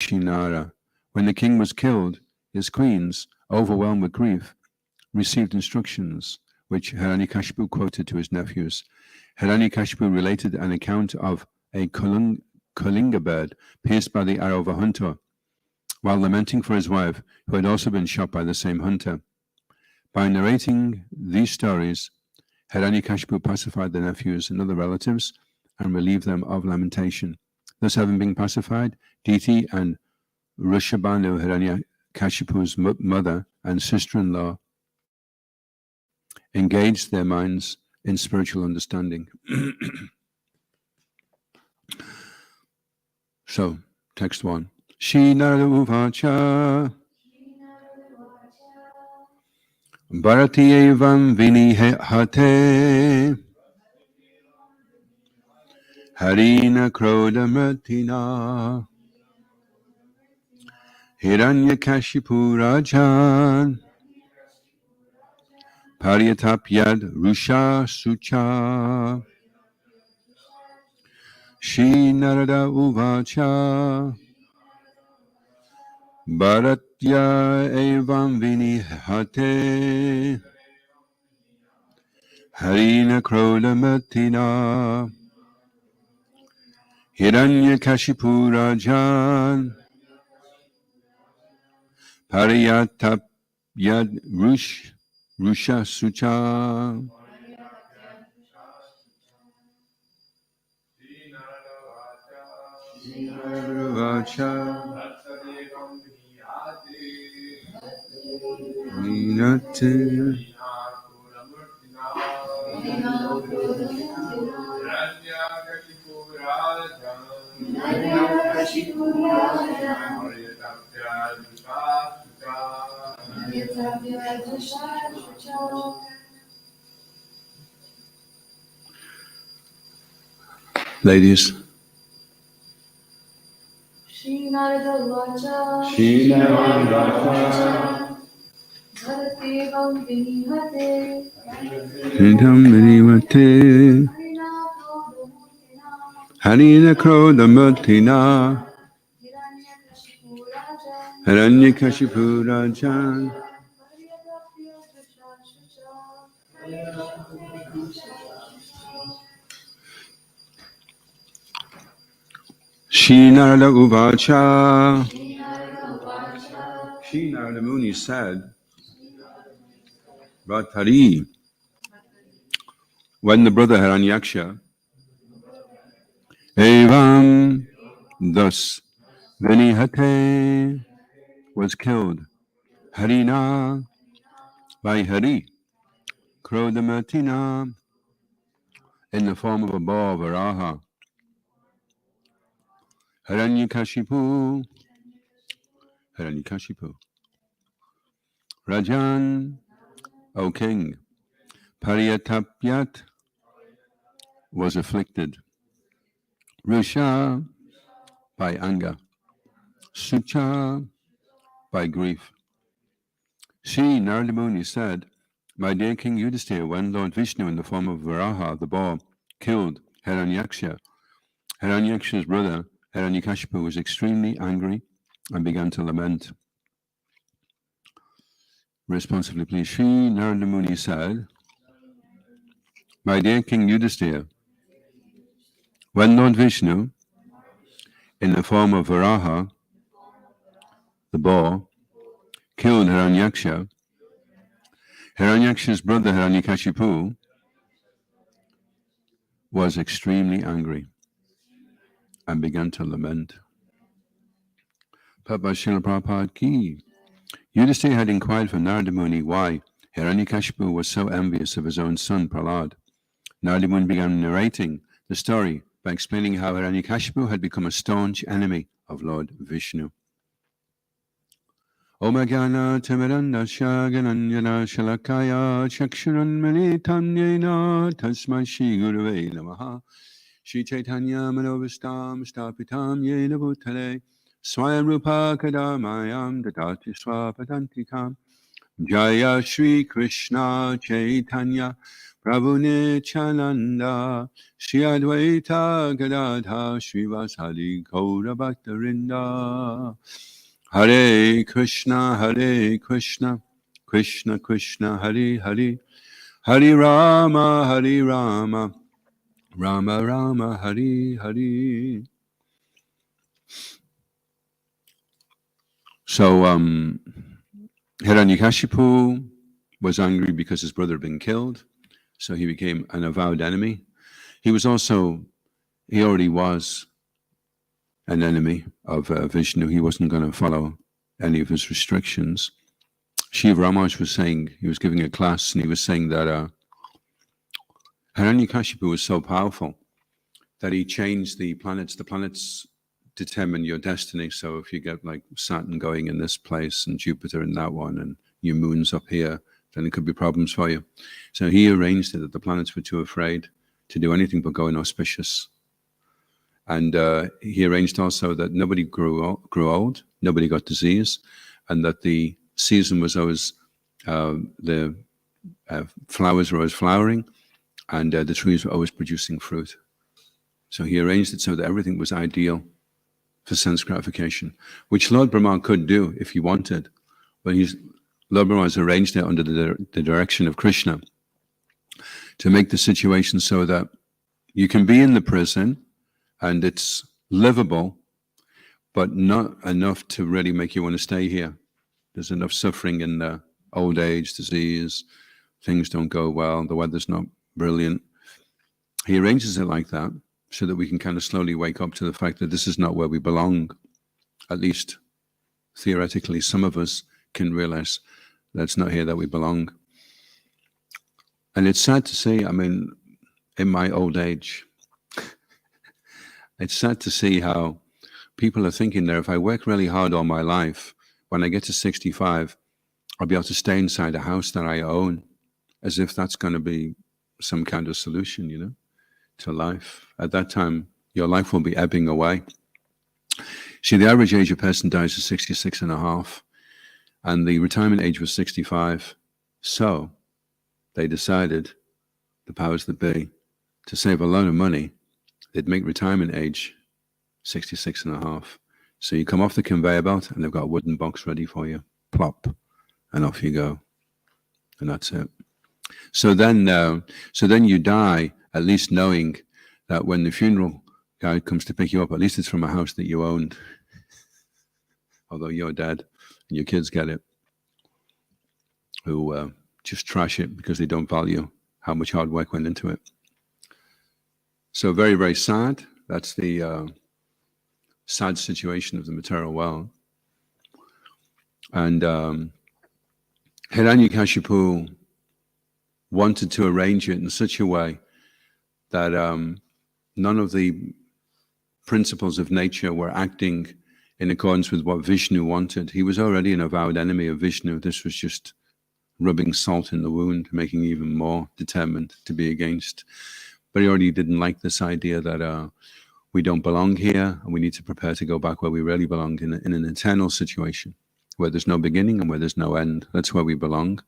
Shinara. When the king was killed, his queens, overwhelmed with grief, received instructions which Hiranyakashipu quoted to his nephews. Hiranyakashipu related an account of a Kalinga bird pierced by the arrow of a hunter, while lamenting for his wife, who had also been shot by the same hunter. By narrating these stories, Hiranyakashipu pacified the nephews and other relatives and relieved them of lamentation. Thus, having been pacified, Diti and Rishabhanu, Hiranyakashipu's mother and sister-in-law, engaged their minds in spiritual understanding. So, text 1. Shinara uvacha Bharati evam vinihate Harina krodamratina Hiranyakashipu rajan Paryatapyad rusha sucha Shinarada uvacha Bharatya evam vinihate Harina krodamatina Hiranyakashipu rajan Paryatapyad rusha sucha Ladies. Harina krodamatina Hiranyakashipu rajan Shinarada uvacha. Shinarada Muni said, Bhattari, when the brother Hiranyaksha, evam, thus, Vinihate, was killed, Harina, by Hari, Krodamatina, in the form of a boar of Varaha, Hiranyakashipu, Rajan, O king, Paryatapyat, was afflicted, Rusha, by anger, Sucha, by grief. She, Narada Muni, said, my dear King Yudhisthira, when Lord Vishnu in the form of Varaha, the boar, killed Hiranyaksha, Hiranyaksha's brother, Hiranyakashipu, was extremely angry and began to lament. Responsively, please. Shri Narada Muni said, my dear King Yudhisthira, when Lord Vishnu, in the form of Varaha, the boar, killed Hiranyaksha, Hiranyaksha's brother Hiranyakashipu was extremely angry and began to lament. Papa Srila Prabhupada ki. Yudhisthira had inquired from Narada Muni why Hiranyakashipu was so envious of his own son Prahlad. Narada Muni began narrating the story by explaining how Hiranyakashipu had become a staunch enemy of Lord Vishnu. Om Jnana Timirandasya Gyananjana Shalakaya Chakshuran Militam Yena Tasmai Shri Gurave Namaha Shri Chaitanya Manovistam Stapitam Yena Bhutale Swayam Rupa Kadamayam Dadati Swapadantikam Jaya Shri Krishna Chaitanya Prabhu Nityananda, Shri Advaita Gadadha, Srivasadi Gaura Bhaktarinda. Hare Krishna, Krishna Krishna, Hare Hare, Hare Rama, Rama Rama, Hare Hare. So, Hiranyakashipu was angry because his brother had been killed, so he became an avowed enemy. He already was an enemy of Vishnu. He wasn't going to follow any of his restrictions. Shiva Ramaj was saying, he was giving a class, and he was saying that Hiranyakashipu was so powerful that he changed the planets. The planets determine your destiny. So if you get like Saturn going in this place and Jupiter in that one, and your moon's up here, then it could be problems for you. So he arranged it that the planets were too afraid to do anything but go inauspicious. And he arranged also that nobody grew old, nobody got disease, and that the season was always, the flowers were always flowering, and the trees were always producing fruit. So he arranged it so that everything was ideal for sense gratification, which Lord Brahma could do if he wanted. But Lord Brahma has arranged it under the direction of Krishna to make the situation so that you can be in the prison and it's livable, but not enough to really make you want to stay here. There's enough suffering in the old age, disease, things don't go well, the weather's not brilliant. He arranges it like that so that we can kind of slowly wake up to the fact that this is not where we belong. At least theoretically, some of us can realize that's not here that we belong. And it's sad to see, I mean, in my old age, it's sad to see how people are thinking that if I work really hard all my life, when I get to 65, I'll be able to stay inside a house that I own, as if that's going to be some kind of solution, you know, to life. At that time, your life will be ebbing away. See, the average age of a person dies at 66 and a half, and the retirement age was 65. So they decided, the powers that be, to save a lot of money, they'd make retirement age 66 and a half. So you come off the conveyor belt and they've got a wooden box ready for you. Plop. And off you go. And that's it. So then you die, at least knowing that when the funeral guy comes to pick you up, at least it's from a house that you owned. Although you're dead and your kids get it, who just trash it because they don't value how much hard work went into it. So very, very sad. That's the sad situation of the material world. And Hiranyakashipu wanted to arrange it in such a way that none of the principles of nature were acting in accordance with what Vishnu wanted. He was already an avowed enemy of Vishnu. This was just rubbing salt in the wound, making him even more determined to be against. But he already didn't like this idea that we don't belong here and we need to prepare to go back where we really belong, in an eternal situation where there's no beginning and where there's no end. That's where we belong.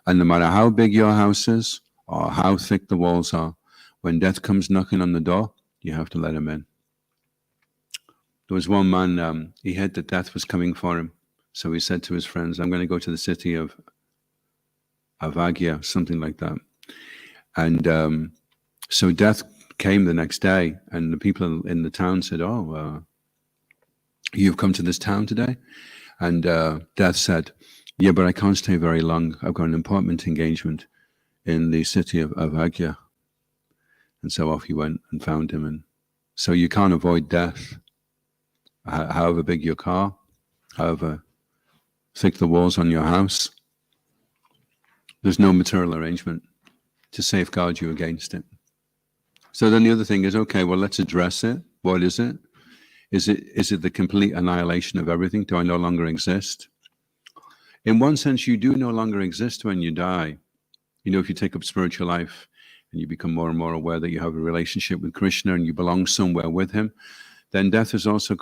And no matter how big your house is or how thick the walls are, when death comes knocking on the door, you have to let him in. There was one man, he heard that death was coming for him. So he said to his friends, I'm going to go to the city of Avagya, something like that. And so death came the next day, and the people in the town said, you've come to this town today? And Death said, yeah, but I can't stay very long. I've got an important engagement in the city of Avagya. And so off he went and found him. And so you can't avoid death. However big your car, however thick the walls on your house, there's no material arrangement to safeguard you against it. So then the other thing is, okay, well, let's address it. What is it? Is it the complete annihilation of everything? Do I no longer exist? In one sense, you do no longer exist when you die. You know, if you take up spiritual life and you become more and more aware that you have a relationship with Krishna and you belong somewhere with him, then death is also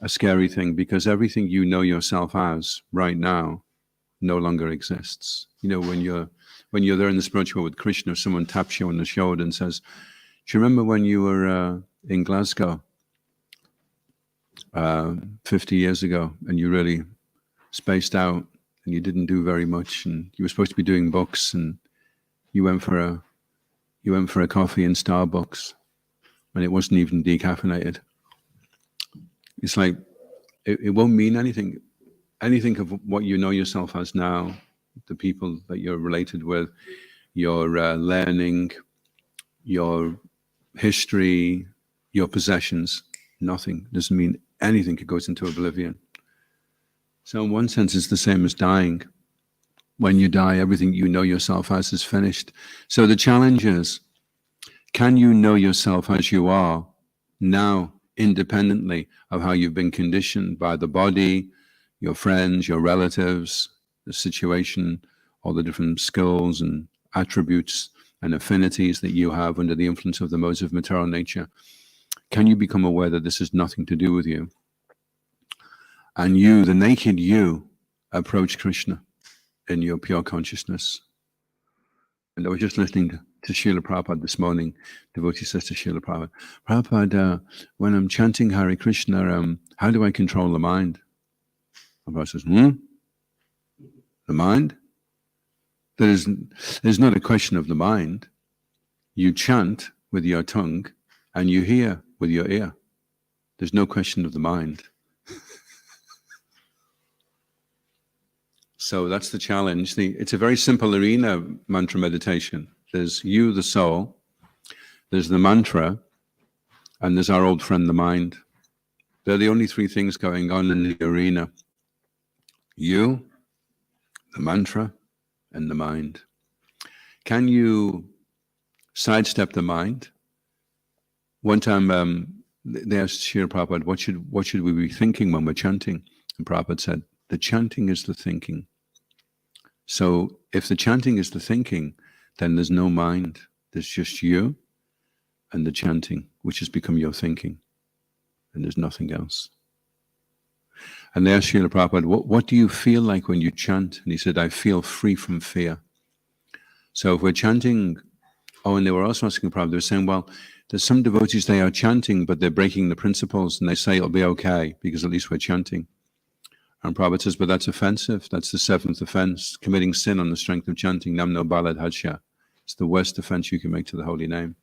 a scary thing, because everything you know yourself as right now, no longer exists. You know, when you're there in the spiritual with Krishna, someone taps you on the shoulder and says, "Do you remember when you were in Glasgow 50 years ago, and you really spaced out, and you didn't do very much, and you were supposed to be doing books, and you went for a coffee in Starbucks, and it wasn't even decaffeinated." It's like it won't mean anything. Anything of what you know yourself as now, the people that you're related with, your learning, your history, your possessions, nothing. Doesn't mean anything. It goes into oblivion. So in one sense, it's the same as dying. When you die, everything you know yourself as is finished. So the challenge is, can you know yourself as you are now, independently of how you've been conditioned by the body, your friends, your relatives, the situation, all the different skills and attributes and affinities that you have under the influence of the modes of material nature? Can you become aware that this has nothing to do with you? And you, the naked you, approach Krishna in your pure consciousness. And I was just listening to Srila Prabhupada this morning. Devotee says to Srila Prabhupada, "Prabhupada, when I'm chanting Hare Krishna, how do I control the mind?" And Prabhupada says, "The mind? There's not a question of the mind. You chant with your tongue and you hear with your ear. There's no question of the mind." So that's the challenge. It's a very simple arena mantra meditation. There's you, the soul, there's the mantra, and there's our old friend, the mind. They're the only three things going on in the arena. You, the mantra, and the mind. Can you sidestep the mind? One time they asked Srila Prabhupada, what should we be thinking when we're chanting? And Prabhupada said, the chanting is the thinking. So if the chanting is the thinking, then there's no mind. There's just you and the chanting, which has become your thinking. And there's nothing else. And they asked Srila Prabhupada, what do you feel like when you chant? And he said, I feel free from fear. So if we're chanting, and they were also asking Prabhupada, they were saying, well, there's some devotees, they are chanting, but they're breaking the principles, and they say it'll be okay, because at least we're chanting. And Prabhupada says, but that's offensive. That's the seventh offense, committing sin on the strength of chanting Nam No Balad Hadsha. It's the worst offense you can make to the holy name.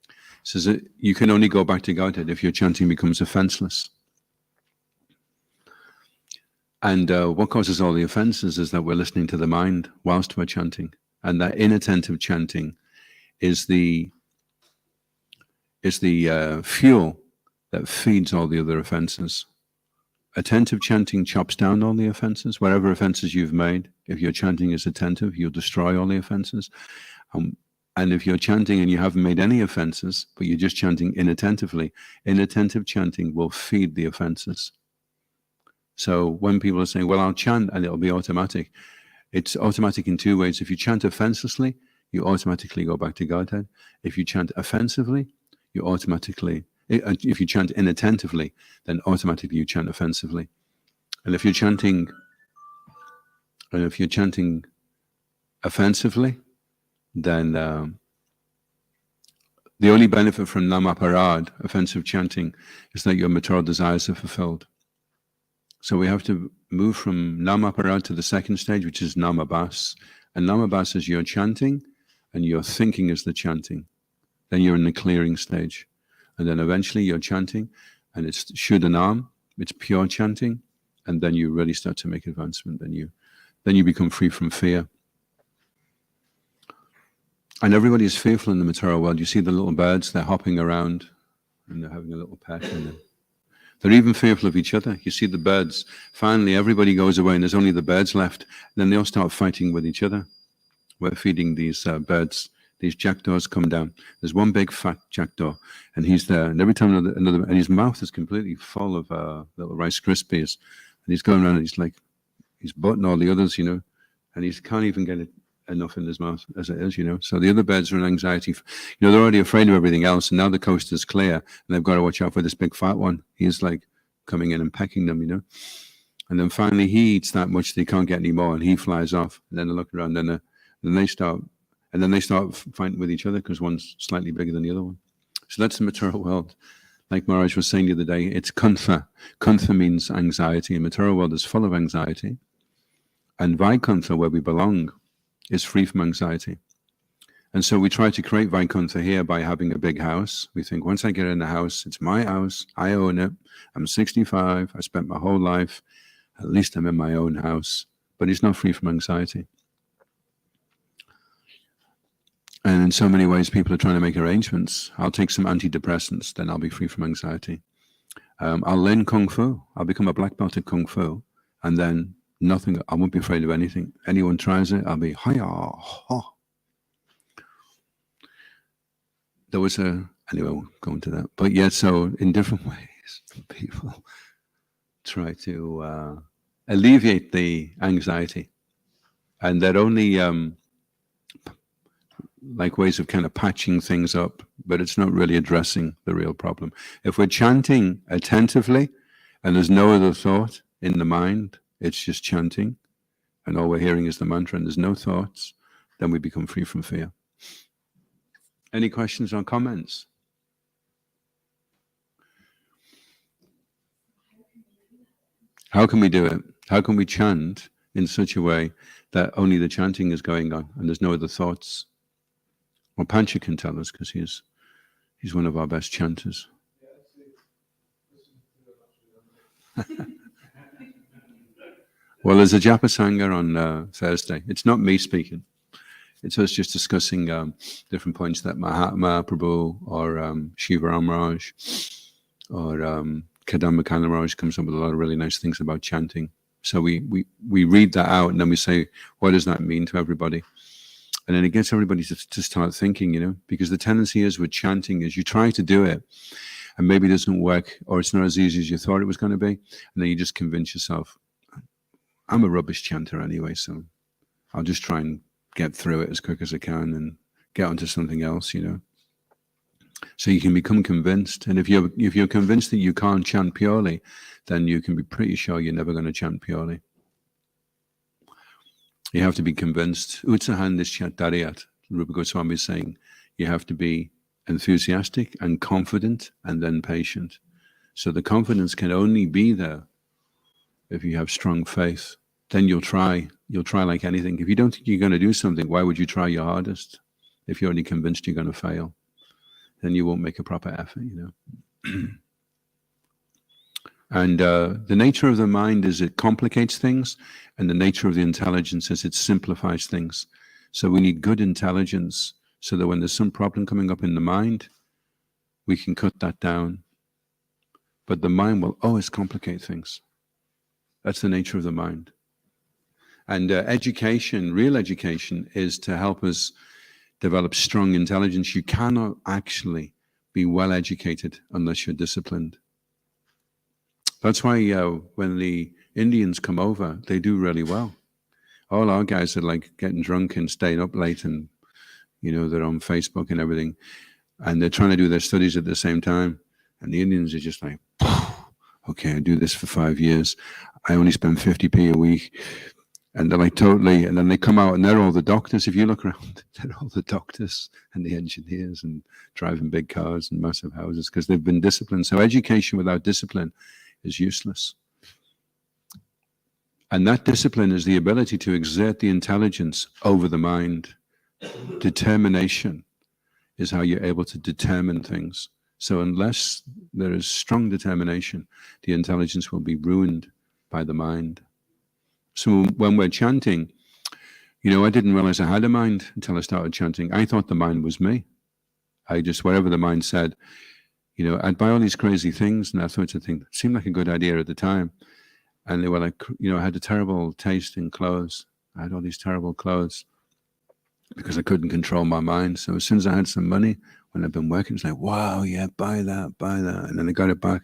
He says that you can only go back to Godhead if your chanting becomes offenseless. And what causes all the offenses is that we're listening to the mind whilst we're chanting. And that inattentive chanting is the fuel that feeds all the other offenses. Attentive chanting chops down all the offenses. Whatever offenses you've made, if your chanting is attentive, you'll destroy all the offenses. And if you're chanting and you haven't made any offenses, but you're just chanting inattentively, inattentive chanting will feed the offenses. So when people are saying, well, I'll chant and it'll be automatic, it's automatic in two ways. If you chant offensively, you automatically go back to Godhead. If you chant offensively, you automatically, if you chant inattentively, then automatically you chant offensively. And if you're chanting offensively, then the only benefit from namaparad, offensive chanting, is that your material desires are fulfilled. So we have to move from namaparad to the second stage, which is namabhas. And namabhas is your chanting, and your thinking is the chanting. Then you're in the clearing stage. And then eventually you're chanting, and it's shuddhanam, it's pure chanting, and then you really start to make advancement. Then you become free from fear. And everybody is fearful in the material world. You see the little birds, they're hopping around, and they're having a little pet, and they're even fearful of each other. You see the birds. Finally, everybody goes away, and there's only the birds left. And then they all start fighting with each other. We're feeding these birds. These jackdaws come down. There's one big fat jackdaw, and he's there. And every time another, and his mouth is completely full of little Rice Krispies. And he's going around, and he's butting all the others, and he can't even get enough in his mouth as it is, So the other birds are in anxiety. They're already afraid of everything else, and now the coast is clear, and they've got to watch out for this big fat one. He's like coming in and pecking them, And then finally he eats that much that he can't get any more, and he flies off. And then they look around, and then they start fighting with each other because one's slightly bigger than the other one. So that's the material world. Like Maharaj was saying the other day, it's kuntha. Kuntha means anxiety, and material world is full of anxiety. And Vaikuntha, where we belong, is free from anxiety. And so we try to create Vaikuntha here by having a big house. We think, once I get in the house, it's my house, I own it, I'm 65, I spent my whole life, at least I'm in my own house. But it's not free from anxiety. And in so many ways, people are trying to make arrangements. I'll take some antidepressants, then I'll be free from anxiety. I'll learn Kung Fu, I'll become a black belt at Kung Fu, and then nothing, I won't be afraid of anything. Anyone tries it, I'll be, hiya, ha. There was anyway, I won't go into that. But yeah, so in different ways, people try to alleviate the anxiety. And they're only like ways of kind of patching things up, but it's not really addressing the real problem. If we're chanting attentively and there's no other thought in the mind, it's just chanting, and all we're hearing is the mantra and there's no thoughts, then we become free from fear. Any questions or comments? How can we do it? How can we chant in such a way that only the chanting is going on and there's no other thoughts? Well, Pancha can tell us because he's one of our best chanters. Well, there's a Japa Sangha on Thursday. It's not me speaking. It's us just discussing different points that Mahatma Prabhu or Shiva Ramaraj or Kadamba Kanaraj comes up with a lot of really nice things about chanting. So we read that out and then we say, what does that mean to everybody? And then it gets everybody to start thinking, because the tendency is with chanting is you try to do it and maybe it doesn't work or it's not as easy as you thought it was going to be. And then you just convince yourself, I'm a rubbish chanter anyway, so I'll just try and get through it as quick as I can and get onto something else, So you can become convinced. And if you're convinced that you can't chant purely, then you can be pretty sure you're never going to chant purely. You have to be convinced. Utsahan Nischatariyat, Rupa Goswami is saying, you have to be enthusiastic and confident and then patient. So the confidence can only be there if you have strong faith. Then you'll try like anything. If you don't think you're going to do something, why would you try your hardest? If you're only convinced you're going to fail, then you won't make a proper effort, And the nature of the mind is it complicates things, and the nature of the intelligence is it simplifies things. So we need good intelligence so that when there's some problem coming up in the mind, we can cut that down. But the mind will always complicate things. That's the nature of the mind. And education, real education, is to help us develop strong intelligence. You cannot actually be well educated unless you're disciplined. That's why when the Indians come over, they do really well. All our guys are like getting drunk and staying up late and, they're on Facebook and everything. And they're trying to do their studies at the same time. And the Indians are just like, okay, I do this for 5 years. I only spend 50p a week. And they're like totally, and then they come out and they're all the doctors. If you look around, they're all the doctors and the engineers and driving big cars and massive houses because they've been disciplined. So education without discipline is useless. And that discipline is the ability to exert the intelligence over the mind. Determination is how you're able to determine things. So unless there is strong determination, the intelligence will be ruined by the mind. So when we're chanting, I didn't realize I had a mind until I started chanting. I thought the mind was me. I just, whatever the mind said, I'd buy all these crazy things and that sort of thing. It seemed like a good idea at the time. And they were like, I had a terrible taste in clothes. I had all these terrible clothes because I couldn't control my mind. So as soon as I had some money, when I'd been working, it's like, wow, yeah, buy that. And then I got it back.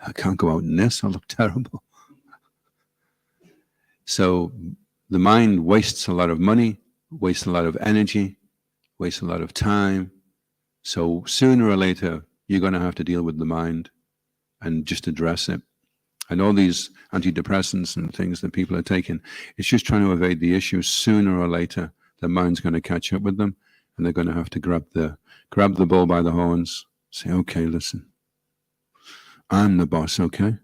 I can't go out in this. I look terrible. So the mind wastes a lot of money, wastes a lot of energy, wastes a lot of time. So sooner or later, you're going to have to deal with the mind and just address it. And all these antidepressants and things that people are taking, it's just trying to evade the issue. Sooner or later, the mind's going to catch up with them, and they're going to have to grab the bull by the horns, say, okay, listen, I'm the boss, okay?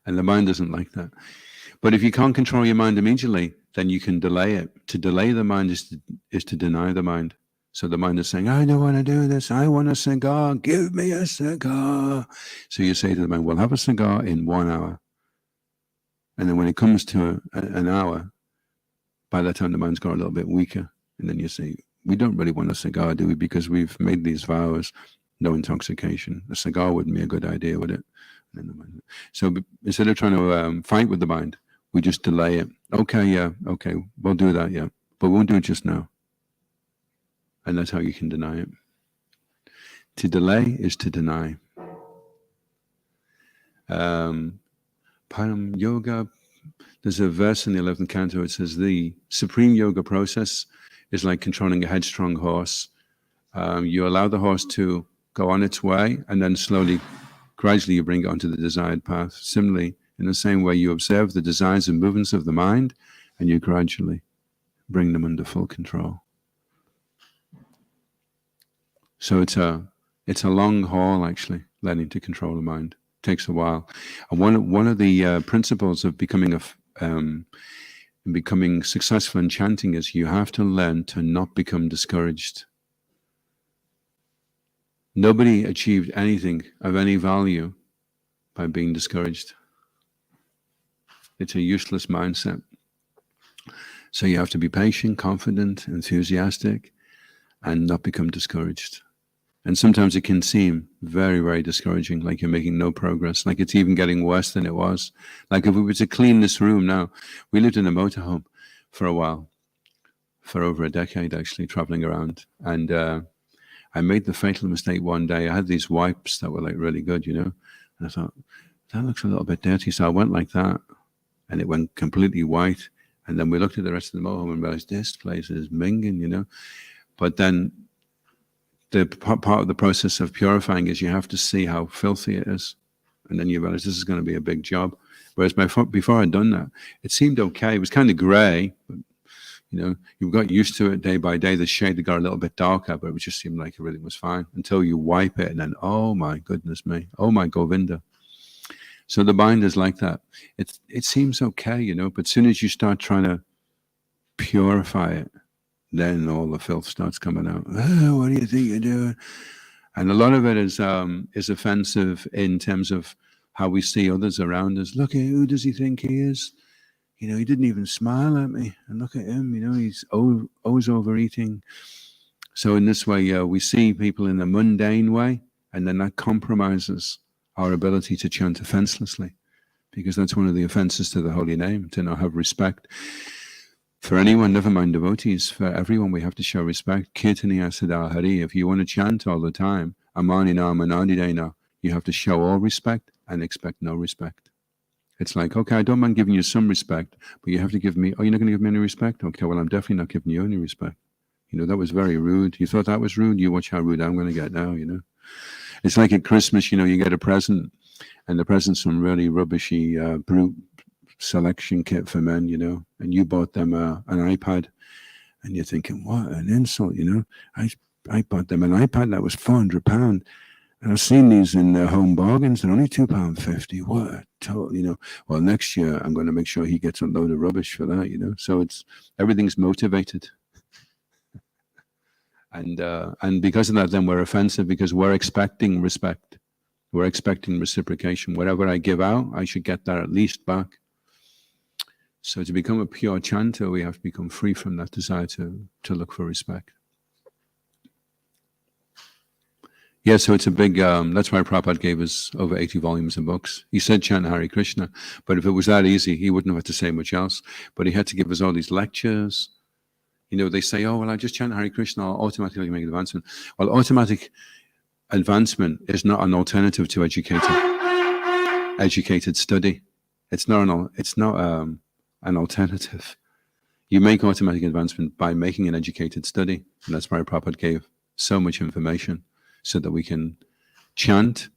And the mind doesn't like that. But if you can't control your mind immediately, then you can delay it. To delay the mind is to deny the mind. So the mind is saying, I don't want to do this. I want a cigar. Give me a cigar. So you say to the mind, well, have a cigar in 1 hour. And then when it comes to an hour, by that time the mind's got a little bit weaker. And then you say, we don't really want a cigar, do we? Because we've made these vows, no intoxication. A cigar wouldn't be a good idea, would it? So instead of trying to fight with the mind, we just delay it. Okay, yeah, okay, we'll do that, yeah. But we won't do it just now. And that's how you can deny it. To delay is to deny. Param Yoga, there's a verse in the 11th canto, it says, the supreme yoga process is like controlling a headstrong horse. You allow the horse to go on its way, and then slowly, gradually you bring it onto the desired path. Similarly, in the same way, you observe the desires and movements of the mind, and you gradually bring them under full control. So it's a long haul, actually, learning to control the mind. It takes a while. And one of the principles of becoming successful in chanting is you have to learn to not become discouraged. Nobody achieved anything of any value by being discouraged. It's a useless mindset. So you have to be patient, confident, enthusiastic, and not become discouraged. And sometimes it can seem very, very discouraging, like you're making no progress, like it's even getting worse than it was. Like if we were to clean this room now, we lived in a motorhome for a while, for over a decade actually, traveling around. And I made the fatal mistake one day. I had these wipes that were like really good, you know. And I thought, that looks a little bit dirty. So I went like that, and it went completely white. And then we looked at the rest of the motorhome and realized this place is minging, you know. But then the part of the process of purifying is you have to see how filthy it is. And then you realize this is going to be a big job. Whereas before I'd done that, it seemed okay. It was kind of gray, but you know, you got used to it day by day. The shade got a little bit darker, but it just seemed like everything was fine until you wipe it, and then, oh my goodness me, oh my Govinda. So the mind is like that. It seems okay, you know, but as soon as you start trying to purify it, then all the filth starts coming out. Oh, what do you think you're doing? And a lot of it is offensive in terms of how we see others around us. Look at who does he think he is? You know, he didn't even smile at me. And look at him, you know, he's always overeating. So in this way, we see people in a mundane way, and then that compromises our ability to chant offenselessly, because that's one of the offenses to the holy name, to not have respect. For anyone, never mind devotees, for everyone we have to show respect. Kirtaniya Sada Hari. If you want to chant all the time, Amanina Manadidena, you have to show all respect and expect no respect. It's like, okay, I don't mind giving you some respect, but you have to give me, oh, you're not going to give me any respect? Okay, well, I'm definitely not giving you any respect. You know, that was very rude. You thought that was rude? You watch how rude I'm going to get now, you know. It's like at Christmas, you know, you get a present, and the present's some really rubbishy brute selection kit for men, you know, and you bought them an iPad, and you're thinking, what an insult, you know. I bought them an iPad that was £400, and I've seen these in Home Bargains, they're only £2.50. What a total, you know. Well, next year I'm going to make sure he gets a load of rubbish for that, you know. So everything's motivated, and because of that, then we're offensive, because we're expecting respect, we're expecting reciprocation. Whatever I give out, I should get that at least back. So to become a pure chanter, we have to become free from that desire to look for respect. Yeah, so it's a big, that's why Prabhupada gave us over 80 volumes of books. He said chant Hare Krishna, but if it was that easy, he wouldn't have had to say much else. But he had to give us all these lectures. You know, they say, oh, well, I just chant Hare Krishna, I'll automatically make advancement. Well, automatic advancement is not an alternative to educated study. It's not an alternative. You make automatic advancement by making an educated study. And that's why Prabhupada gave so much information, so that we can chant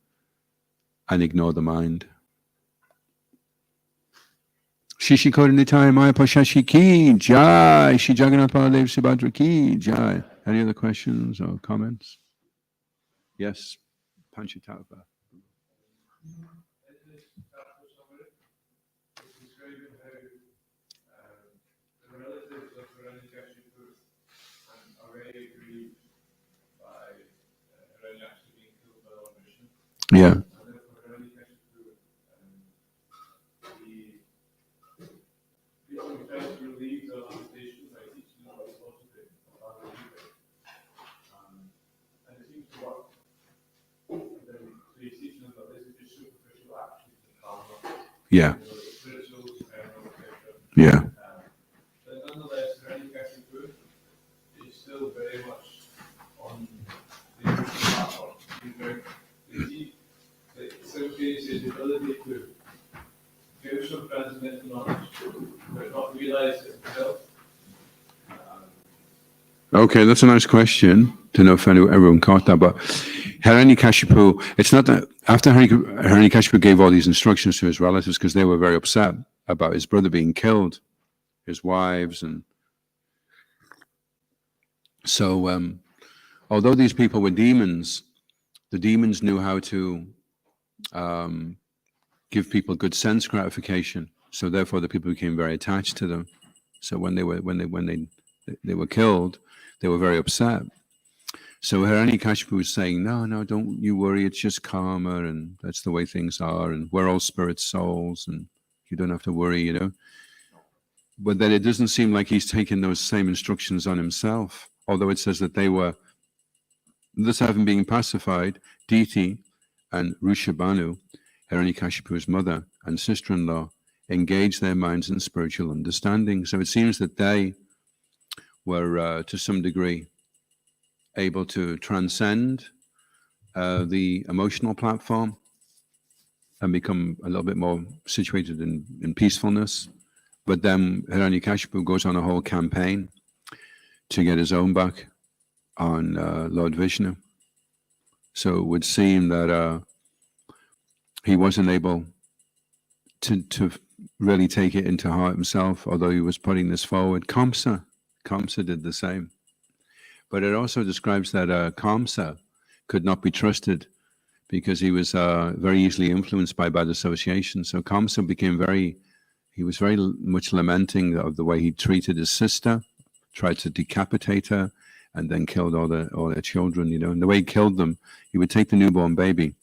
and ignore the mind. Shishikota Nitaya Maya Pashashi ki jai. Shri Jagannath Baladev Subhadra ki jai. Any other questions or comments? Yes, Panchatattva. Yeah. Yeah. Yeah. But nonetheless, Hiranyakashipu is still very much on the platform. His ability to give some transcendental knowledge, but not realize it himself. Okay, that's a nice question to know if everyone caught that. But Hiranyakashipu, it's not that after Hiranyakashipu gave all these instructions to his relatives because they were very upset about his brother being killed, his wives, and so although these people were demons, the demons knew how to give people good sense gratification. So therefore, the people became very attached to them. So when they were killed, they were very upset. So Hiranyakashipu was saying, no, don't you worry, it's just karma, and that's the way things are, and we're all spirit souls, and you don't have to worry, you know. But then it doesn't seem like he's taken those same instructions on himself, although it says that they were, this having been pacified, Diti and Rushabhanu, Hiranyakashipu's mother and sister-in-law, engaged their minds in spiritual understanding. So it seems that they were, to some degree, able to transcend the emotional platform and become a little bit more situated in peacefulness. But then Hiranyakashipu goes on a whole campaign to get his own back on Lord Vishnu. So it would seem that he wasn't able to really take it into heart himself, although he was putting this forward. Kamsa did the same. But it also describes that Kamsa could not be trusted because he was very easily influenced by bad association. So Kamsa he was very much lamenting of the way he treated his sister, tried to decapitate her, and then killed all their children, you know. And the way he killed them, he would take the newborn baby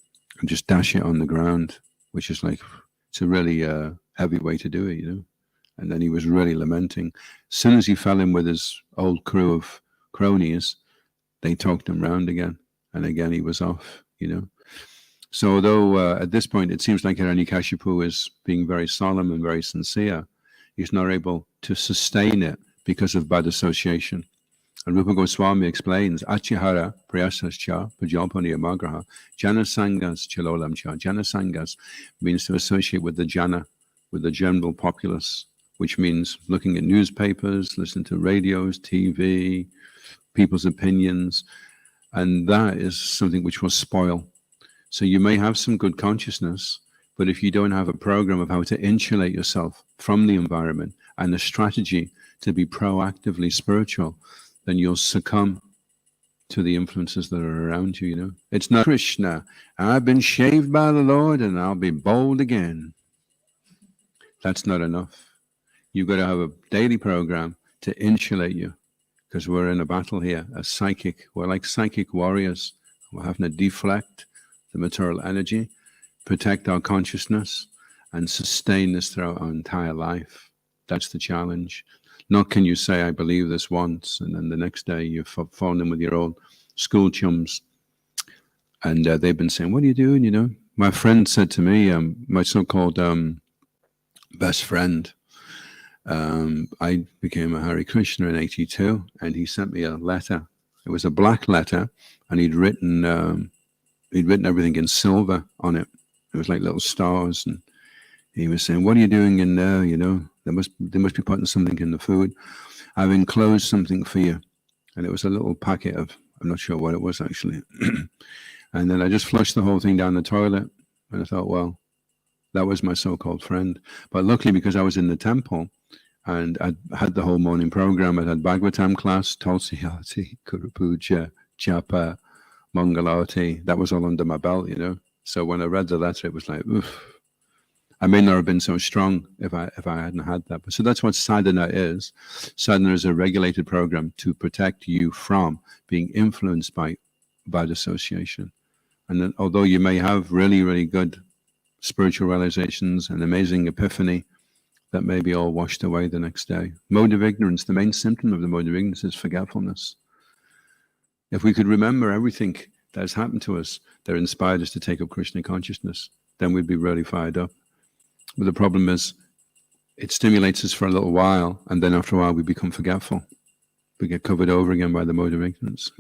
and just dash it on the ground, which is like, it's a really heavy way to do it, you know. And then he was really lamenting. As soon as he fell in with his old crew of cronies, they talked him round again, and again he was off, you know. So although at this point it seems like Hiranyakashipu is being very solemn and very sincere, he's not able to sustain it because of bad association. And Rupa Goswami explains, Achihara prayasascha pajalpani amagraha janasangas chalolamcha. Janasangas means to associate with the jana, with the general populace, which means looking at newspapers, listening to radios, TV, people's opinions, and that is something which will spoil. So you may have some good consciousness, but if you don't have a program of how to insulate yourself from the environment and a strategy to be proactively spiritual, then you'll succumb to the influences that are around you, you know. It's not Krishna, I've been shaved by the Lord and I'll be bold again. That's not enough. You've got to have a daily program to insulate you, because we're in a battle here, we're like psychic warriors. We're having to deflect the material energy, protect our consciousness, and sustain this throughout our entire life. That's the challenge. Not can you say, I believe this once, and then the next day you've fallen in with your old school chums, and they've been saying, what are you doing, you know? My friend said to me, my so-called best friend, I became a Hare Krishna in 82, and he sent me a letter. It was a black letter, and he'd written everything in silver on it. It was like little stars, and he was saying, what are you doing in there, you know? They must be putting something in the food. I've enclosed something for you. And it was a little packet of, I'm not sure what it was actually. And then I just flushed the whole thing down the toilet. And I thought, well, that was my so-called friend. But luckily, because I was in the temple and I had the whole morning program, I had Bhagavatam class, Tulsi Arati, Guru Puja, Japa, Mangalati. That was all under my belt, you know. So when I read the letter, it was like, oof. I may not have been so strong if I hadn't had that. But so that's what sadhana is. Sadhana is a regulated program to protect you from being influenced by bad association. And then, although you may have really, really good spiritual realizations and amazing epiphany, that may be all washed away the next day. Mode of ignorance, the main symptom of the mode of ignorance is forgetfulness. If we could remember everything that has happened to us that inspired us to take up Krishna consciousness, then we'd be really fired up. But the problem is, it stimulates us for a little while, and then after a while we become forgetful. We get covered over again by the mode of ignorance.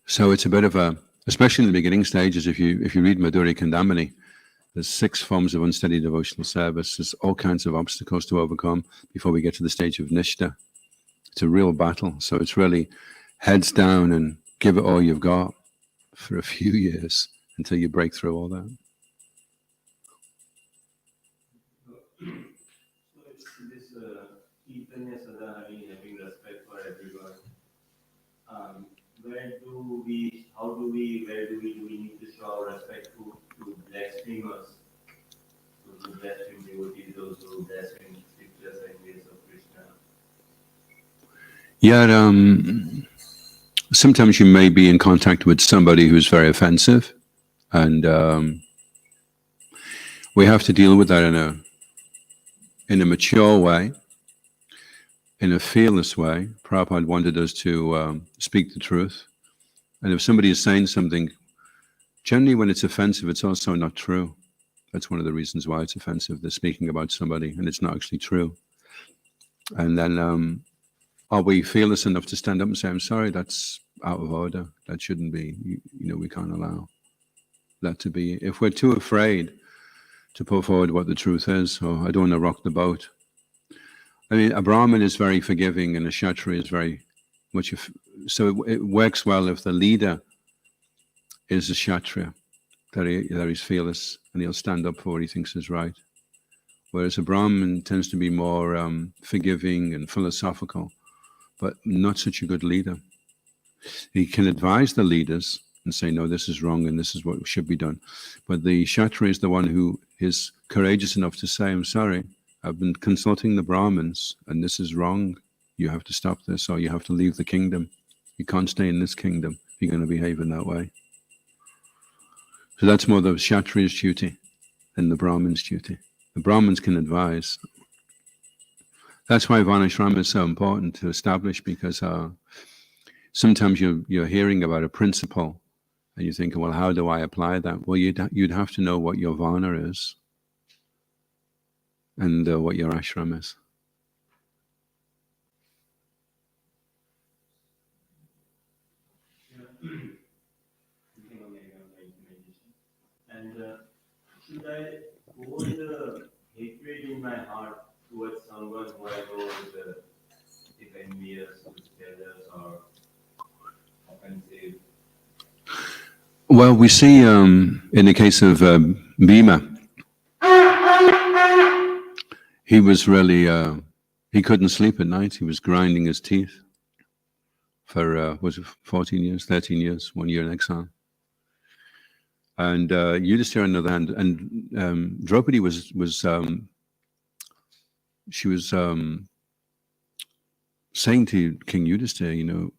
So it's a bit of a, especially in the beginning stages, if you read Madhurya Kandamini, there's 6 forms of unsteady devotional service. There's all kinds of obstacles to overcome before we get to the stage of Nishta. It's a real battle. So it's really heads down and give it all you've got for a few years until you break through all that. So it's this Chaitanya Sada having respect for everyone. Where do we need to show our respect to blasphemers, those who blaspheme devotees, those who blaspheme scriptures and ways of Krishna? Yeah, sometimes you may be in contact with somebody who's very offensive, and we have to deal with that in a mature way, in a fearless way. Prabhupada wanted us to speak the truth. And if somebody is saying something, generally when it's offensive, it's also not true. That's one of the reasons why it's offensive. They're speaking about somebody and it's not actually true. And then are we fearless enough to stand up and say, I'm sorry, that's out of order. That shouldn't be, you know, we can't allow that to be. If we're too afraid to put forward what the truth is, or I don't want to rock the boat. I mean, a Brahmin is very forgiving and a Kshatriya is very much, so it works well if the leader is a Kshatriya, that he's fearless and he'll stand up for what he thinks is right. Whereas a Brahmin tends to be more forgiving and philosophical, but not such a good leader. He can advise the leaders and say, no, this is wrong and this is what should be done. But the Kshatriya is the one who is courageous enough to say, I'm sorry, I've been consulting the Brahmins and this is wrong. You have to stop this or you have to leave the kingdom. You can't stay in this kingdom if you're going to behave in that way. So that's more the Kshatriya's duty than the Brahmin's duty. The Brahmins can advise. That's why Varnashrama is so important to establish, because sometimes you're hearing about a principle and you think, well, how do I apply that? Well, you'd have to know what your Varna is and what your ashram is. And should I hold hatred in my heart towards someone who I know is envious, who's jealous, or offensive? Well, we see in the case of Bhima, he was really, he couldn't sleep at night. He was grinding his teeth for, was it 14 years, 13 years, 1 year in exile. And Yudhishthira on the other hand, and Draupadi was she was saying to King Yudhishthira, you know,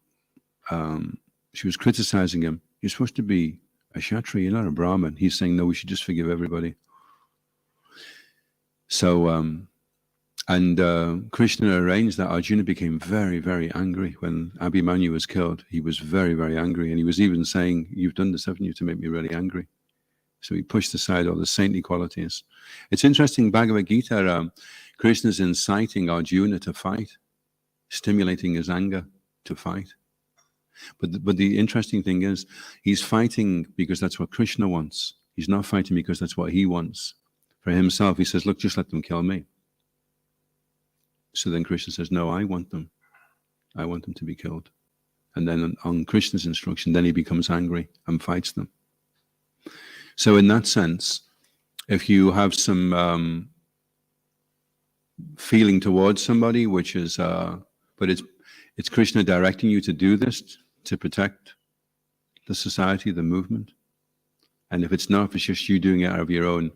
she was criticizing him. You're supposed to be a Kshatriya, you're not a Brahmin. He's saying, no, we should just forgive everybody. So, Krishna arranged that. Arjuna became very, very angry when Abhimanyu was killed. He was very, very angry. And he was even saying, you've done this, haven't you, to make me really angry. So he pushed aside all the saintly qualities. It's interesting, Bhagavad Gita, Krishna's inciting Arjuna to fight, stimulating his anger to fight. But the interesting thing is, he's fighting because that's what Krishna wants. He's not fighting because that's what he wants. For himself, he says, look, just let them kill me. So then Krishna says, no, I want them. I want them to be killed. And then on Krishna's instruction, then he becomes angry and fights them. So in that sense, if you have some feeling towards somebody, which is, but it's Krishna directing you to do this to protect the society, the movement. And if it's not, if it's just you doing it out of your own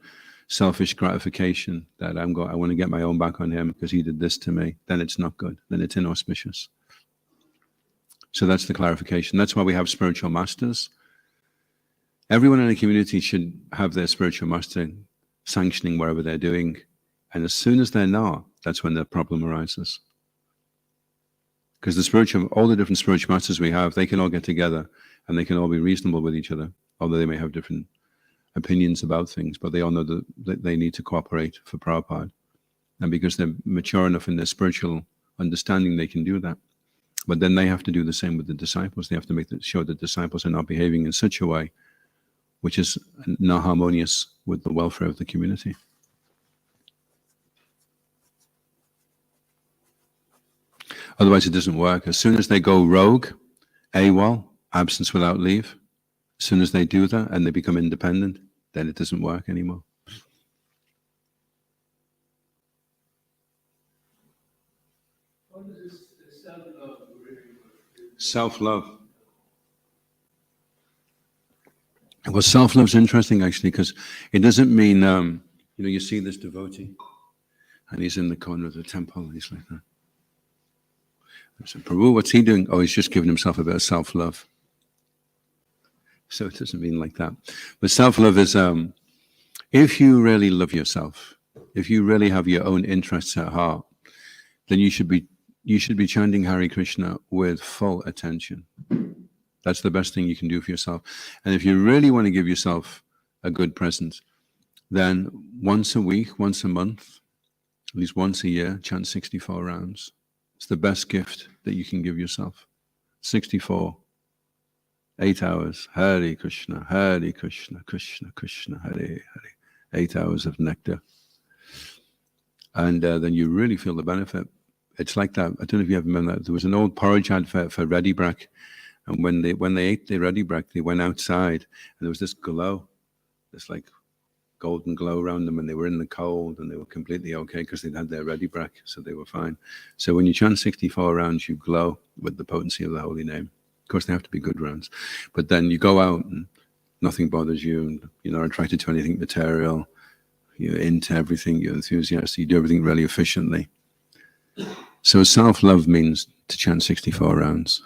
selfish gratification, that I want to get my own back on him because he did this to me, then it's not good. Then it's inauspicious. So that's the clarification. That's why we have spiritual masters. Everyone in the community should have their spiritual master sanctioning whatever they're doing. And as soon as they're not, that's when the problem arises. Because all the different spiritual masters we have, they can all get together and they can all be reasonable with each other, although they may have different opinions about things, but they all know that they need to cooperate for Prabhupada. And because they're mature enough in their spiritual understanding, they can do that. But then they have to do the same with the disciples. They have to sure that disciples are not behaving in such a way which is not harmonious with the welfare of the community. Otherwise it doesn't work. As soon as they go rogue, AWOL, absence without leave, as soon as they do that and they become independent, then it doesn't work anymore. What is this self-love really? Self-love. Well, self-love's interesting actually, because it doesn't mean, you see this devotee and he's in the corner of the temple and he's like that. I said, Prabhu, what's he doing? Oh, he's just giving himself a bit of self-love. So it doesn't mean like that. But self-love is, if you really love yourself, if you really have your own interests at heart, then you should be chanting Hare Krishna with full attention. That's the best thing you can do for yourself. And if you really want to give yourself a good present, then once a week, once a month, at least once a year, chant 64 rounds. It's the best gift that you can give yourself. 64. 8 hours. Hare Krishna, Krishna, Krishna, Hare Hare. 8 hours of nectar. And then you really feel the benefit. It's like that. I don't know if you ever remember that. There was an old porridge ad for Ready Brak. And when they ate the Ready Brak, they went outside and there was this glow, this like golden glow around them, and they were in the cold and they were completely okay because they'd had their Ready Brak, so they were fine. So when you chant 64 rounds, you glow with the potency of the holy name. Of course, they have to be good rounds. But then you go out and nothing bothers you, and you're not attracted to anything material. You're into everything, you're enthusiastic, you do everything really efficiently. So self-love means to chant 64 rounds.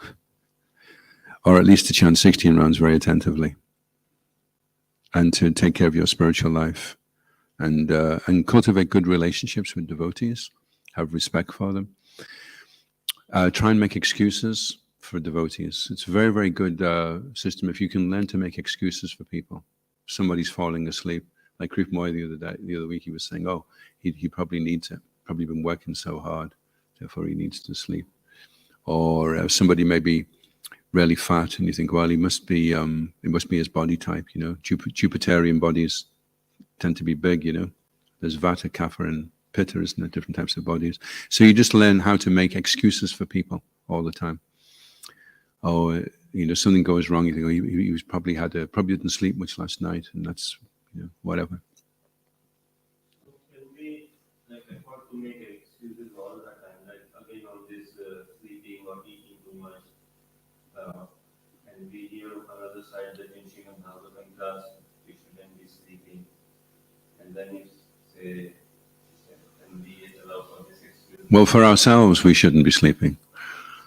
Or at least to chant 16 rounds very attentively. And to take care of your spiritual life. And cultivate good relationships with devotees. Have respect for them. Try and make excuses for devotees. It's a very, very good system if you can learn to make excuses for people. Somebody's falling asleep. Like Kripa Moy the other week, he was saying, oh, he probably needs it. Probably been working so hard, therefore he needs to sleep. Or somebody may be really fat, and you think, well, it must be his body type, Jupiterian bodies tend to be big, There's Vata, Kapha, and Pitta, isn't it? Different types of bodies. So you just learn how to make excuses for people all the time. Oh, something goes wrong. You think, oh, he was probably didn't sleep much last night, and that's, whatever. Can we afford to make excuses all the time? Like again on this sleeping or eating too much. And we hear another side that in Srimad Bhagavatam class we shouldn't be sleeping. And then you say, and we allow for this excuse. Well, for ourselves, we shouldn't be sleeping.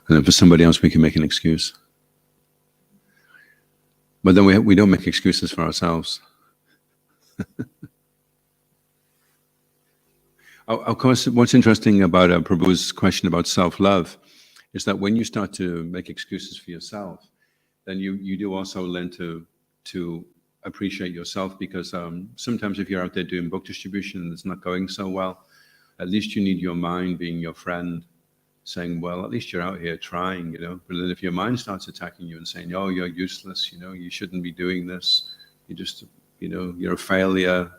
And then for somebody else, we can make an excuse. But then we don't make excuses for ourselves. Of course, what's interesting about Prabhu's question about self-love is that when you start to make excuses for yourself, then you do also learn to appreciate yourself, because sometimes if you're out there doing book distribution and it's not going so well, at least you need your mind being your friend, saying, well, at least you're out here trying, But then if your mind starts attacking you and saying, oh, you're useless, you shouldn't be doing this, you just, you're a failure.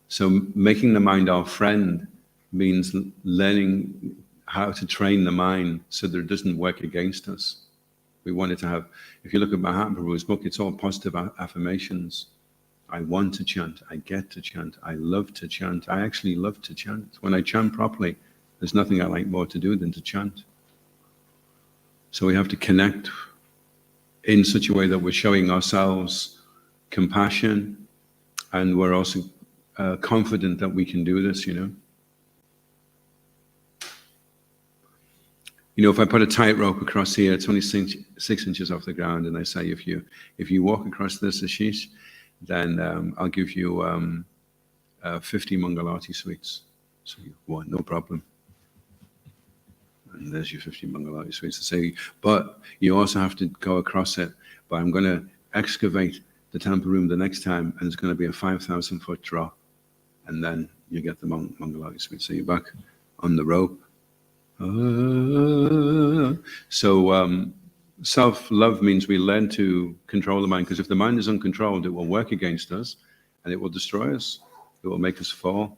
So making the mind our friend means learning how to train the mind so that it doesn't work against us. We wanted to have, if you look at Mahatma Prabhu's book, it's all positive affirmations. I want to chant, I get to chant, I love to chant, I actually love to chant. When I chant properly, there's nothing I like more to do than to chant. So we have to connect in such a way that we're showing ourselves compassion, and we're also confident that we can do this, you know. You know, if I put a tightrope across here, it's only 6 inches off the ground, and I say, if you walk across this, Ashish, then I'll give you 50 Mangalati sweets. So you want, no problem. And there's your 50 Mangalati sweets to say, but you also have to go across it. But I'm going to excavate the temple room the next time, and it's going to be a 5,000-foot drop, and then you get the Mangalati sweets. So you're back on the rope. So self-love means we learn to control the mind, because if the mind is uncontrolled, it will work against us and it will destroy us. It will make us fall.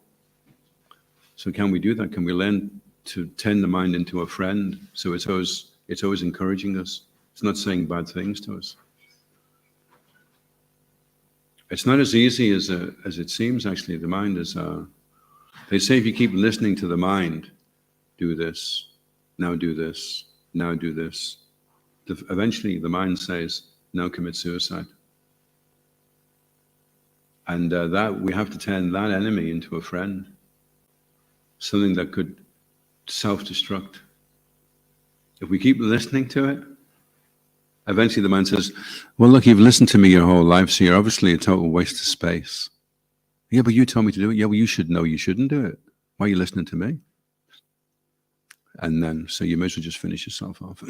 So can we do that? Can we learn to turn the mind into a friend? So it's always encouraging us. It's not saying bad things to us. It's not as easy as it seems, actually. The mind is, they say if you keep listening to the mind, do this, now do this, now do this. Eventually the mind says, now commit suicide. And that we have to turn that enemy into a friend, something that could self-destruct. If we keep listening to it, eventually the mind says, well, look, you've listened to me your whole life, so you're obviously a total waste of space. Yeah, but you told me to do it. Yeah, well, you should know you shouldn't do it. Why are you listening to me? And then, so you may as well just finish yourself off.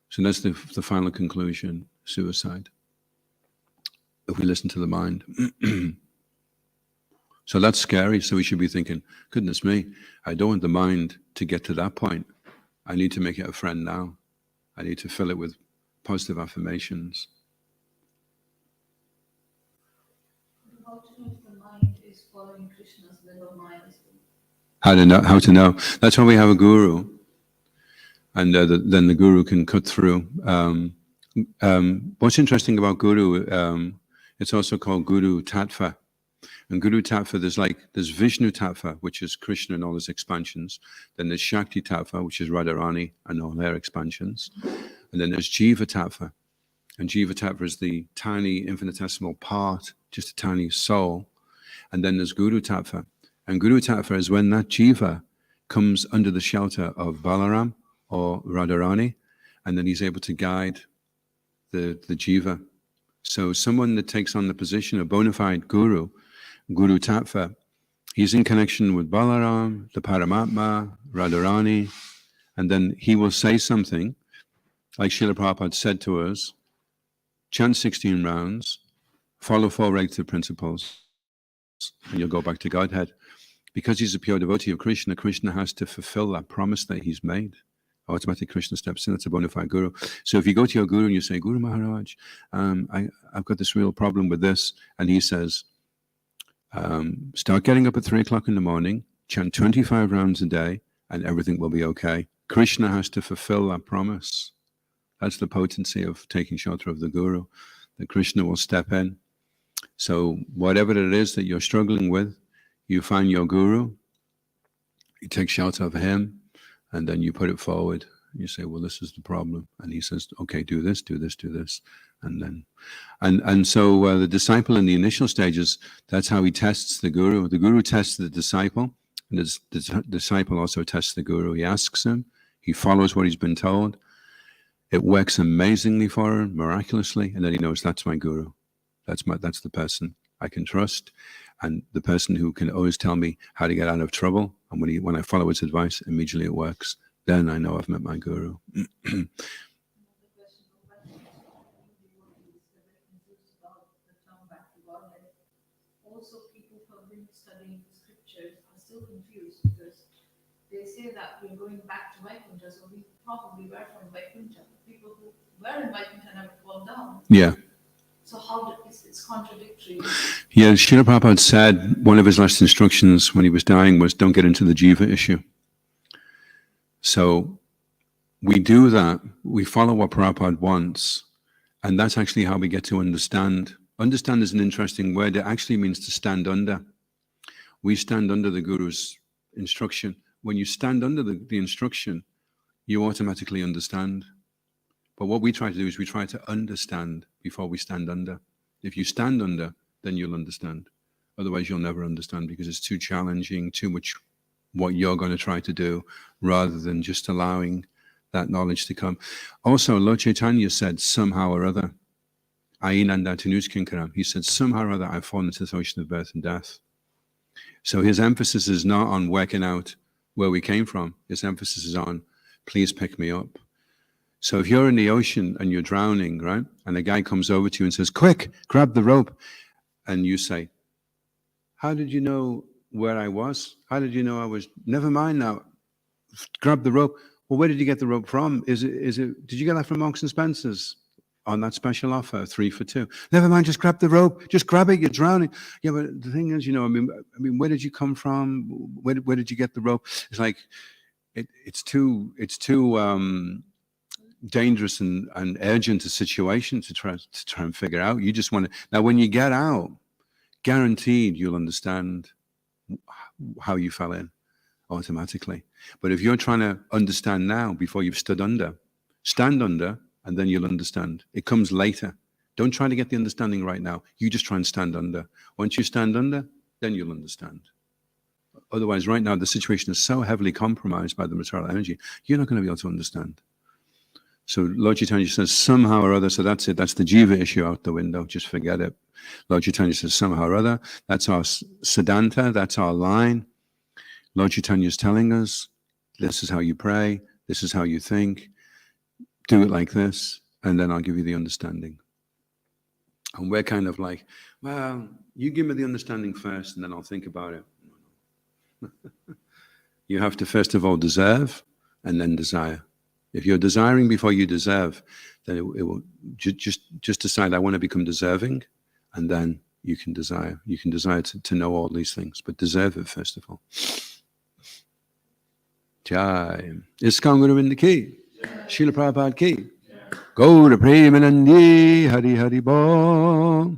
So that's the final conclusion, suicide. If we listen to the mind. So that's scary. So we should be thinking, goodness me, I don't want the mind to get to that point. I need to make it a friend now. I need to fill it with positive affirmations. How to know if the mind is following Krishna's will or Maya's will? How to know. That's why we have a guru. And then the guru can cut through. What's interesting about guru, it's also called Guru Tattva. And Guru Tattva, there's Vishnu Tattva, which is Krishna and all his expansions. Then there's Shakti Tattva, which is Radharani and all their expansions. And then there's Jiva Tattva. And Jiva Tattva is the tiny infinitesimal part, just a tiny soul. And then there's Guru Tattva. And Guru Tattva is when that Jiva comes under the shelter of Balaram or Radharani, and then he's able to guide the Jiva. So someone that takes on the position of bona fide Guru, Guru Tattva, he's in connection with Balaram, the Paramatma, Radharani, and then he will say something, like Srila Prabhupada said to us, chant 16 rounds, follow 4 regulative principles, and you'll go back to Godhead. Because he's a pure devotee of Krishna, Krishna has to fulfill that promise that he's made. Automatically Krishna steps in. That's a bona fide guru. So if you go to your guru and you say, Guru Maharaj, I've got this real problem with this, and he says, start getting up at 3 o'clock in the morning, chant 25 rounds a day, and everything will be okay. Krishna has to fulfill that promise. That's the potency of taking shelter of the guru, that Krishna will step in. So whatever it is that you're struggling with, you find your guru, you take shelter of him, and then you put it forward. You say, well, this is the problem. And he says, okay, do this, do this, do this. And then, and so the disciple in the initial stages, that's how he tests the guru. The guru tests the disciple, and the disciple also tests the guru. He asks him, he follows what he's been told. It works amazingly for him, miraculously, and then he knows that's my guru. That's the person I can trust, and the person who can always tell me how to get out of trouble. And when I follow his advice, immediately it works. Then I know I've met my guru. Also, people who have been studying the scriptures are still confused because they say that we're going back to Vaikuntha, so we probably were from Vaikuntha. People who were in Vaikuntha never fall down. Yeah. So how it's contradictory. Yeah, Srila Prabhupada said one of his last instructions when he was dying was don't get into the jiva issue. So we do that, we follow what Prabhupada wants, and that's actually how we get to understand. Understand is an interesting word. It actually means to stand under. We stand under the Guru's instruction. When you stand under the instruction, you automatically understand. But what we try to do is we try to understand before we stand under. If you stand under, then you'll understand. Otherwise, you'll never understand because it's too challenging, too much what you're going to try to do, rather than just allowing that knowledge to come. Also, Lord Chaitanya said, somehow or other, Ainanda Tanushkinkaram, he said, somehow or other, I've fallen into this ocean of birth and death. So his emphasis is not on working out where we came from. His emphasis is on, please pick me up. So if you're in the ocean and you're drowning, right? And a guy comes over to you and says, quick, grab the rope. And you say, how did you know where I was? How did you know I was? Never mind now. Grab the rope. Well, where did you get the rope from? Did you get that from Marks and Spencer's on that special offer, 3 for 2? Never mind, just grab the rope. Just grab it, you're drowning. Yeah, but the thing is, I mean, where did you come from? Where did you get the rope? It's like, it's too dangerous and urgent a situation to try and figure out. You just want to. Now, when you get out, guaranteed you'll understand how you fell in automatically. But if you're trying to understand now before you've stood under, stand under, and then you'll understand. It comes later. Don't try to get the understanding right now. You just try and stand under. Once you stand under, then you'll understand. Otherwise, right now, the situation is so heavily compromised by the material energy, you're not going to be able to understand. So Lord Chaitanya says, somehow or other, so that's it. That's the jiva issue out the window. Just forget it. Lord Chaitanya says, somehow or other. That's our siddhanta. That's our line. Lord Chaitanya is telling us, this is how you pray. This is how you think. Do it like this, and then I'll give you the understanding. And we're kind of like, well, you give me the understanding first, and then I'll think about it. You have to first of all deserve, and then desire. If you're desiring before you deserve, then it will just decide, I want to become deserving, and then you can desire. You can desire to know all these things, but deserve it first of all. Jai. ISKCON Govinda ki. Srila Prabhupada ki. Gaura Premanandi Hari Hari Bol.